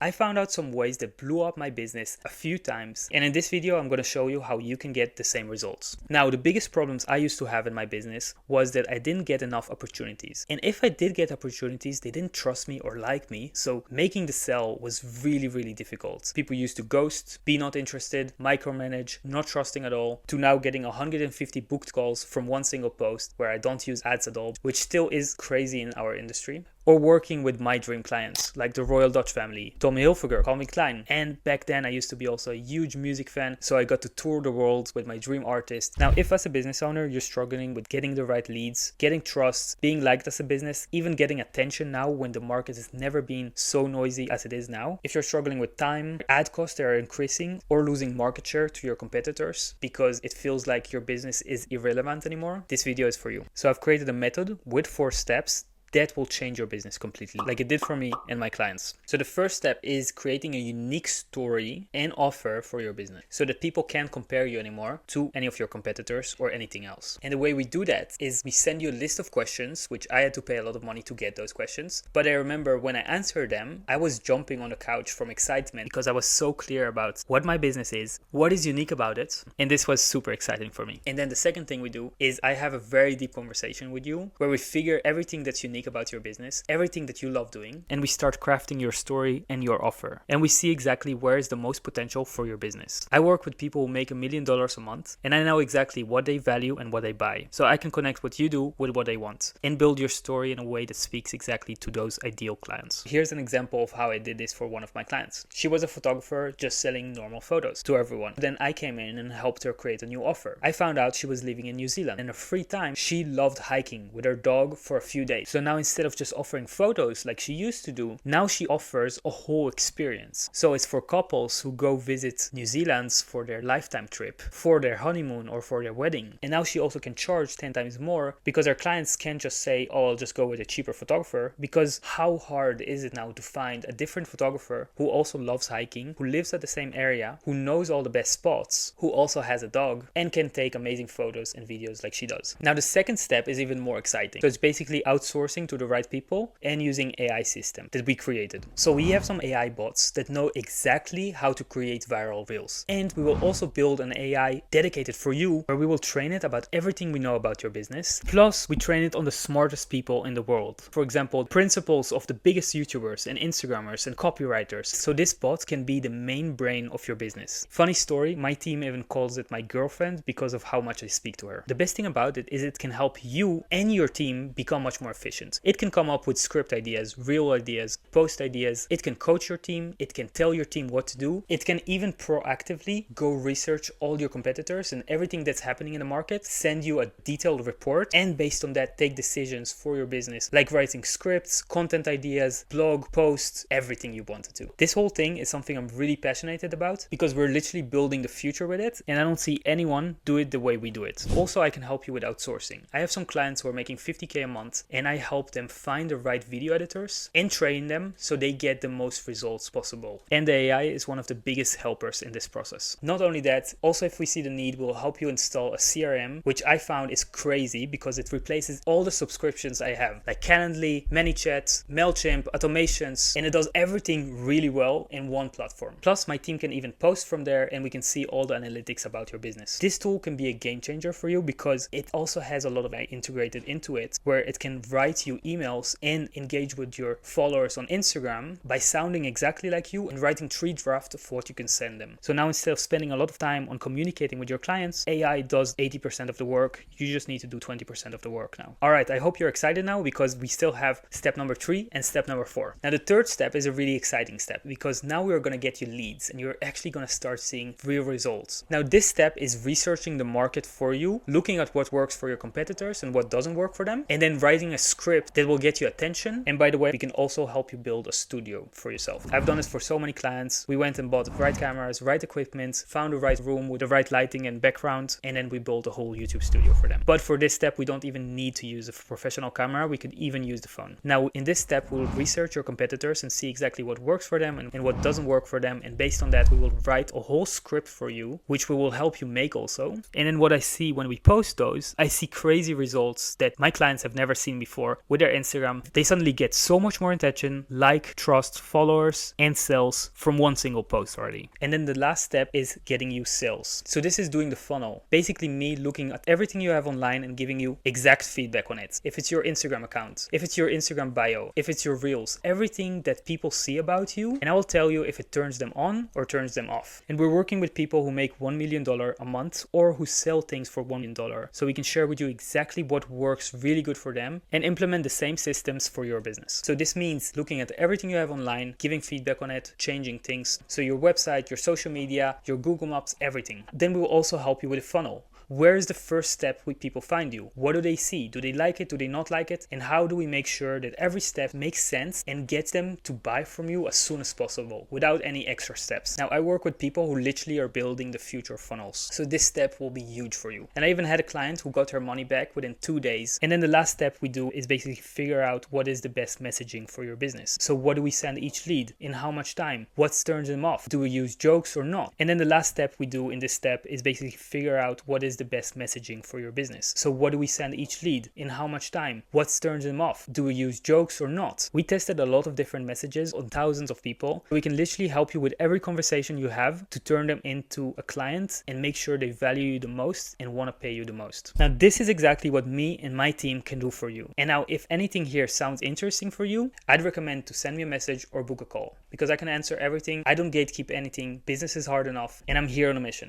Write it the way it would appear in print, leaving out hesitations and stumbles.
I found out some ways that blew up my business a few times, and in this video I'm going to show you how you can get the same results. Now, the biggest problems I used to have in my business was that I didn't get enough opportunities. And if I did get opportunities, they didn't trust me or like me, so making the sell was really difficult. People used to ghost, be not interested, micromanage, not trusting at all, to now getting 150 booked calls from one single post where I don't use ads at all, which still is crazy in our industry. Or working with my dream clients, like the Royal Dutch family, Tommy Hilfiger, Calvin Klein. And back then I used to be also a huge music fan, so I got to tour the world with my dream artist. Now, if as a business owner, you're struggling with getting the right leads, getting trust, being liked as a business, even getting attention now when the market has never been so noisy as it is now. If you're struggling with time, ad costs that are increasing, or losing market share to your competitors because it feels like your business is irrelevant anymore, this video is for you. So I've created a method with 4 steps that will change your business completely, like it did for me and my clients. So the first step is creating a unique story and offer for your business so that people can't compare you anymore to any of your competitors or anything else. And the way we do that is we send you a list of questions, which I had to pay a lot of money to get those questions. But I remember when I answered them, I was jumping on the couch from excitement because I was so clear about what my business is, what is unique about it. And this was super exciting for me. And then the second thing we do is I have a very deep conversation with you where we figure everything that's unique about your business, everything that you love doing, and we start crafting your story and your offer. And we see exactly where is the most potential for your business. I work with people who make $1 million a month, and I know exactly what they value and what they buy. So I can connect what you do with what they want and build your story in a way that speaks exactly to those ideal clients. Here's an example of how I did this for one of my clients. She was a photographer just selling normal photos to everyone. Then I came in and helped her create a new offer. I found out she was living in New Zealand. In her free time, she loved hiking with her dog for a few days. So now instead of just offering photos like she used to do, now she offers a whole experience. So it's for couples who go visit New Zealand for their lifetime trip, for their honeymoon or for their wedding. And now she also can charge 10 times more because her clients can't just say, oh, I'll just go with a cheaper photographer, because how hard is it now to find a different photographer who also loves hiking, who lives at the same area, who knows all the best spots, who also has a dog and can take amazing photos and videos like she does. Now the second step is even more exciting. So it's basically outsourcing to the right people and using AI system that we created. So we have some AI bots that know exactly how to create viral reels. And we will also build an AI dedicated for you where we will train it about everything we know about your business. Plus, we train it on the smartest people in the world. For example, principles of the biggest YouTubers and Instagrammers and copywriters. So this bot can be the main brain of your business. Funny story, my team even calls it my girlfriend because of how much I speak to her. The best thing about it is it can help you and your team become much more efficient. It can come up with script ideas, reel ideas, post ideas. It can coach your team. It can tell your team what to do. It can even proactively go research all your competitors and everything that's happening in the market, send you a detailed report, and based on that, take decisions for your business, like writing scripts, content ideas, blog posts, everything you want to do. This whole thing is something I'm really passionate about because we're literally building the future with it, and I don't see anyone do it the way we do it. Also, I can help you with outsourcing. I have some clients who are making 50K a month, and I help them find the right video editors and train them so they get the most results possible. And the AI is one of the biggest helpers in this process. Not only that, also if we see the need, we'll help you install a CRM, which I found is crazy because it replaces all the subscriptions I have, like Calendly, ManyChat, MailChimp, automations, and it does everything really well in one platform. Plus, my team can even post from there and we can see all the analytics about your business. This tool can be a game changer for you because it also has a lot of AI integrated into it, where it can write you emails and engage with your followers on Instagram by sounding exactly like you and writing 3 drafts of what you can send them. So now instead of spending a lot of time on communicating with your clients, AI does 80% of the work. You just need to do 20% of the work now. All right, I hope you're excited now because we still have step number 3 and step number 4. Now the third step is a really exciting step because now we're going to get you leads and you're actually going to start seeing real results. Now this step is researching the market for you, looking at what works for your competitors and what doesn't work for them, and then writing a script that will get you attention. And by the way, we can also help you build a studio for yourself. I've done this for so many clients. We went and bought the right cameras, right equipment, found the right room with the right lighting and background, and then we built a whole YouTube studio for them. But for this step, we don't even need to use a professional camera. We could even use the phone. Now, in this step, we'll research your competitors and see exactly what works for them and what doesn't work for them. And based on that, we will write a whole script for you, which we will help you make also. And then what I see when we post those, I see crazy results that my clients have never seen before. before with their Instagram, they suddenly get so much more attention, like, trust, followers, and sales from one single post already. And then the last step is getting you sales. So this is doing the funnel. Basically me looking at everything you have online and giving you exact feedback on it. If it's your Instagram account, if it's your Instagram bio, if it's your reels, everything that people see about you, and I will tell you if it turns them on or turns them off. And we're working with people who make $1 million a month or who sell things for $1 million. So we can share with you exactly what works really good for them and implement the same systems for your business. So this means looking at everything you have online, giving feedback on it, changing things. So your website, your social media, your Google Maps, everything. Then we will also help you with a funnel. Where is the first step when people find you? What do they see? Do they like it? Do they not like it? And how do we make sure that every step makes sense and gets them to buy from you as soon as possible without any extra steps? Now, I work with people who literally are building the future funnels. So this step will be huge for you. And I even had a client who got her money back within 2 days. And then the last step we do is basically figure out what is the best messaging for your business. So what do we send each lead? In how much time? What turns them off? Do we use jokes or not? And then the last step we do in this step is basically figure out what is the best messaging for your business. So what do we send each lead? In how much time? What turns them off? Do we use jokes or not? We tested a lot of different messages on thousands of people. We can literally help you with every conversation you have to turn them into a client and make sure they value you the most and want to pay you the most. Now, this is exactly what me and my team can do for you. And now, if anything here sounds interesting for you, I'd recommend to send me a message or book a call because I can answer everything. I don't gatekeep anything. Business is hard enough and I'm here on a mission.